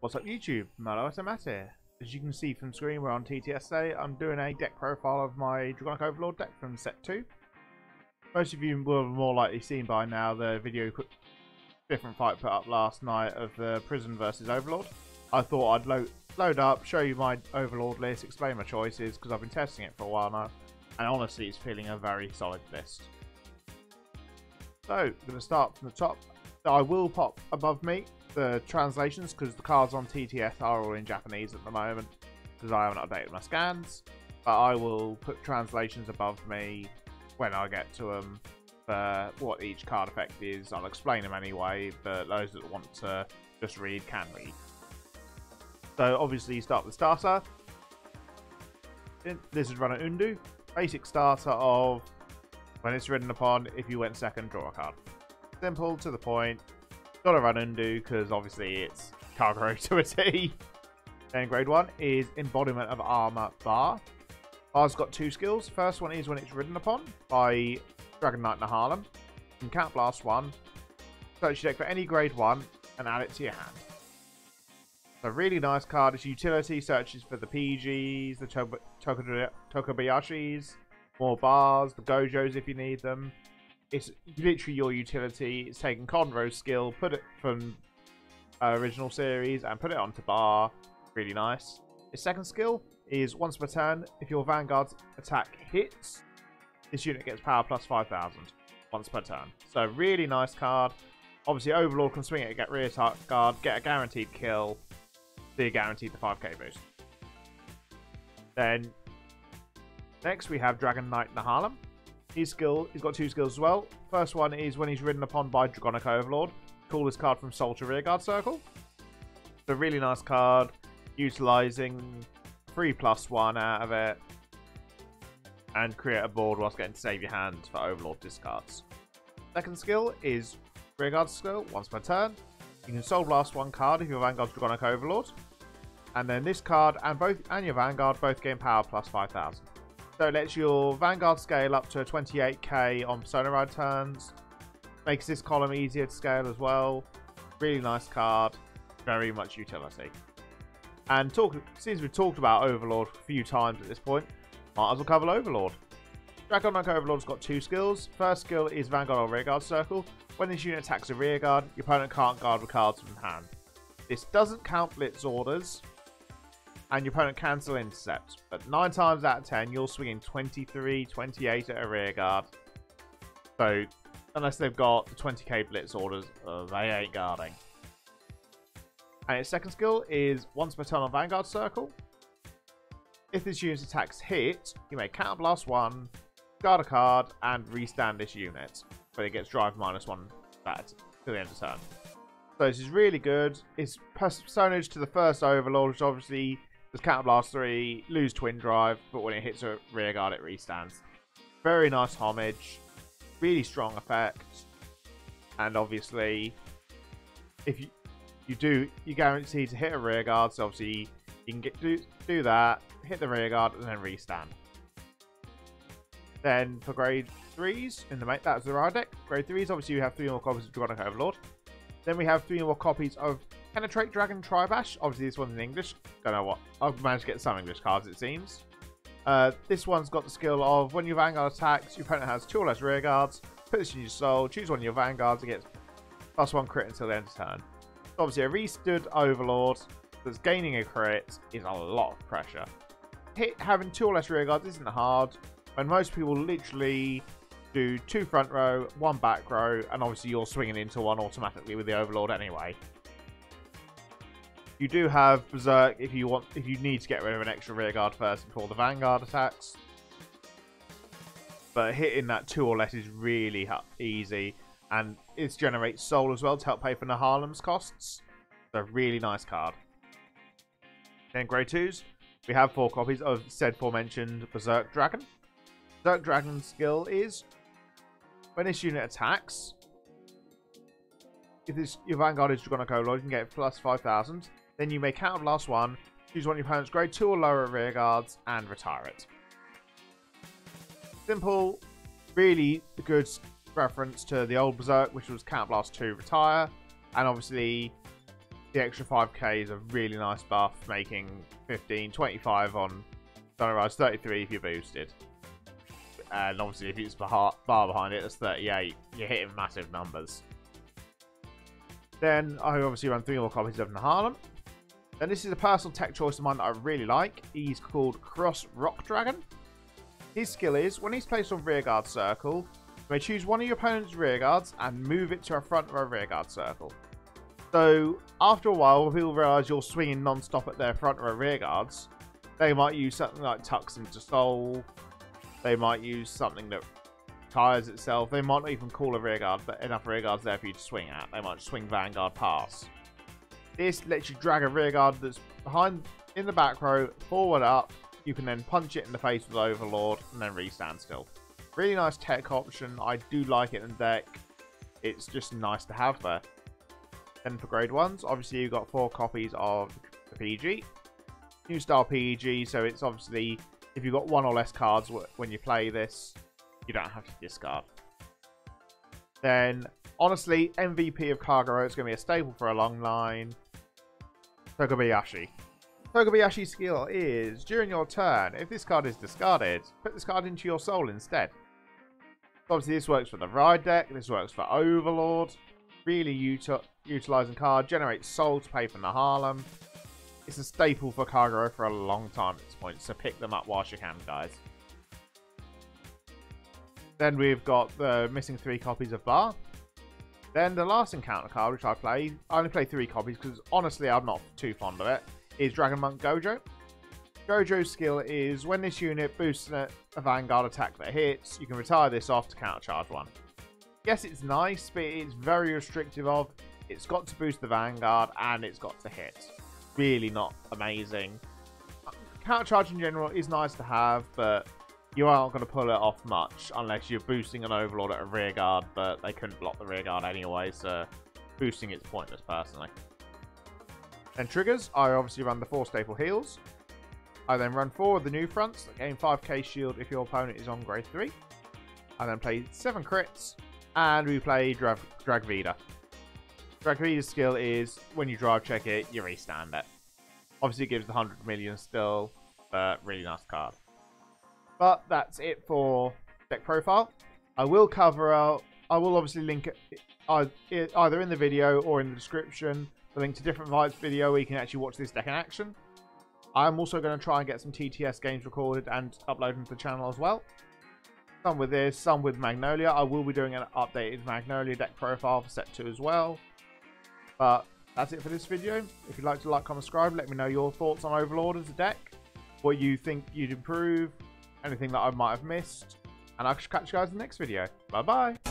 What's up YouTube? Malo SMS here. As you can see from screen, we're on TTS today. I'm doing a deck profile of my Dragonic Overlord deck from set 2. Most of you will have more likely seen by now the video different fight put up last night of the Prison versus Overlord. I thought I'd load up, show you my Overlord list, explain my choices, because I've been testing it for a while now, and honestly it's feeling a very solid list. So, I'm going to start from the top. I will pop above me the translations because the cards on TTS are all in Japanese at the moment because I haven't updated my scans, but I will put translations above me when I get to them for what each card effect is. I'll explain them anyway, but those that want to just read can read. So obviously you start with the starter. This is run at UNDEUX. Basic starter of when it's ridden upon, if you went second, draw a card. Simple, to the point. Gotta run UNDEUX because obviously it's Kagero to a T. Then grade 1 is Embodiment of Armor BAHR. BAHR's got 2 skills. First one is when it's ridden upon by Dragonite NEHALEM. You can Count Blast 1. Search your deck for any grade 1 and add it to your hand. So really nice card. Its utility searches for the PGs, the Togachiras, more bars, the Gojos if you need them. It's literally your utility. It's taking Conroe's skill, put it from original series, and put it onto BAHR. Really nice. Its second skill is once per turn, if your Vanguard's attack hits, this unit gets power plus 5,000 once per turn. So really nice card. Obviously Overlord can swing it, get rear guard, get a guaranteed kill, so you're guaranteed the 5k boost. Then next we have Dragonite NEHALEM. He's got 2 skills as well. First one is when he's ridden upon by Dragonic Overlord. Call this card from Soul to Rearguard Circle. It's a really nice card, utilising 3+1 out of it, and create a board whilst getting to save your hand for Overlord discards. Second skill is Rearguard skill, once per turn. You can Soul Blast 1 card if your Vanguard's Dragonic Overlord. And then this card and your Vanguard both gain power plus 5,000. So it lets your Vanguard scale up to 28k on Persona Ride turns. Makes this column easier to scale as well. Really nice card. Very much utility. And since we've talked about Overlord a few times at this point, might as well cover Overlord. Dragonic Overlord's got 2 skills. First skill is Vanguard or Rearguard Circle. When this unit attacks a rearguard, your opponent can't guard with cards from hand. This doesn't count Blitz orders, and your opponent can still intercept. But 9 times out of 10, you're swinging 23, 28 at a rearguard. So, unless they've got the 20k Blitz orders, they ain't guarding. And its second skill is once per turn on Vanguard Circle. If this unit's attacks hit, you may Counter Blast 1, guard a card, and restand this unit. But it gets drive -1 back to the end of turn. So this is really good. It's personage to the first Overlord, which obviously does Counter Blast 3, lose Twin Drive, but when it hits a rearguard, it restands. Very nice homage, really strong effect, and obviously, if you guarantee to hit a rearguard, so obviously you can do that, hit the rearguard, and then restand. Then for grade 3s in the mate, that's the ride deck. Grade 3s, obviously you have 3 more copies of Dragonic Overlord. Then we have 3 more copies of Penetrate Dragon TRIBASH. Obviously this one's in English. Don't know what. I've managed to get some English cards, it seems. This one's got the skill of when your Vanguard attacks, your opponent has 2 or less rear guards. Put this in your soul, choose one of your Vanguards, and gets +1 crit until the end of turn. So obviously a restood Overlord that's gaining a crit is a lot of pressure. Having 2 or less rear guards isn't hard, when most people literally do 2 front row, 1 back row, and obviously you're swinging into 1 automatically with the Overlord anyway. You do have Berserk if you need to get rid of an extra rearguard first before the Vanguard attacks. But hitting that 2 or less is really easy, and it generates soul as well to help pay for NEHALEM's costs. So really nice card. Then grade 2s, we have 4 copies of said aforementioned Berserk Dragon. Berserk Dragon's skill is when this unit attacks, if your Vanguard is Dragonic Overlord, you can get plus 5,000. Then you may Counter Blast 1, choose one of your opponent's grade 2 or lower rear guards, and retire it. Simple, really good reference to the old Berserk, which was Counter Blast 2, retire. And obviously, The extra 5k is a really nice buff, making 15, 25 on Sunrise, 33 if you're boosted. And obviously if it's bar behind it, that's 38. You're hitting massive numbers. Then I obviously run 3 more copies of NEHALEM. Then this is a personal tech choice of mine that I really like. He's called CROSSROCK Dragon. His skill is, when he's placed on rearguard circle, you may choose one of your opponent's rearguards and move it to a front of a rearguard circle. So after a while, when people realise you're swinging non-stop at their front or rearguards, they might use something like Tucks into Soul. They might use something that tires itself. They might not even call a rearguard, but enough rearguards there for you to swing at. They might swing Vanguard pass. This lets you drag a rearguard that's behind in the back row, forward up. You can then punch it in the face with Overlord and then restand still. Really nice tech option. I do like it in the deck. It's just nice to have there. Then for grade 1s, obviously you've got 4 copies of the PG. New style PG, so it's obviously, if you've got 1 or less cards when you play this, you don't have to discard. Then, honestly, MVP of Kagero is going to be a staple for a long line. Togabayashi. Togabayashi's skill is, during your turn, if this card is discarded, put this card into your soul instead. Obviously this works for the Ride deck, this works for Overlord. Really utilising card, generates soul to pay for NEHALEM. It's a staple for Kagero for a long time at this point, so pick them up whilst you can, guys. Then we've got the missing 3 copies of BAHR. Then the last encounter card, which I only play 3 copies because honestly I'm not too fond of it, is Dragon Monk Gojo. Gojo's skill is, when this unit boosts a Vanguard attack that hits, you can retire this off to countercharge 1. Yes, it's nice, but it's very restrictive of, it's got to boost the Vanguard and it's got to hit. Really not amazing. Countercharge in general is nice to have, but you aren't going to pull it off much unless you're boosting an Overlord at a rearguard, but they couldn't block the rearguard anyway, so boosting it's pointless personally. Then triggers, I obviously run the 4 staple heals. I then run 4 of the new fronts that gain 5k shield if your opponent is on grade 3. I then play 7 crits, and we play Dragvida. Dragvida's skill is, when you drive check it, you restand it. Obviously it gives the 100 million still, but really nice card. But that's it for deck profile. I will obviously link it either in the video or in the description, the link to different Vibes video where you can actually watch this deck in action. I'm also going to try and get some TTS games recorded and upload them to the channel as well. Some with this, some with Magnolia. I will be doing an updated Magnolia deck profile for set 2 as well. But that's it for this video. If you'd like to like, comment, subscribe, let me know your thoughts on Overlord as a deck, what you think you'd improve, anything that I might have missed, and I'll catch you guys in the next video. Bye bye.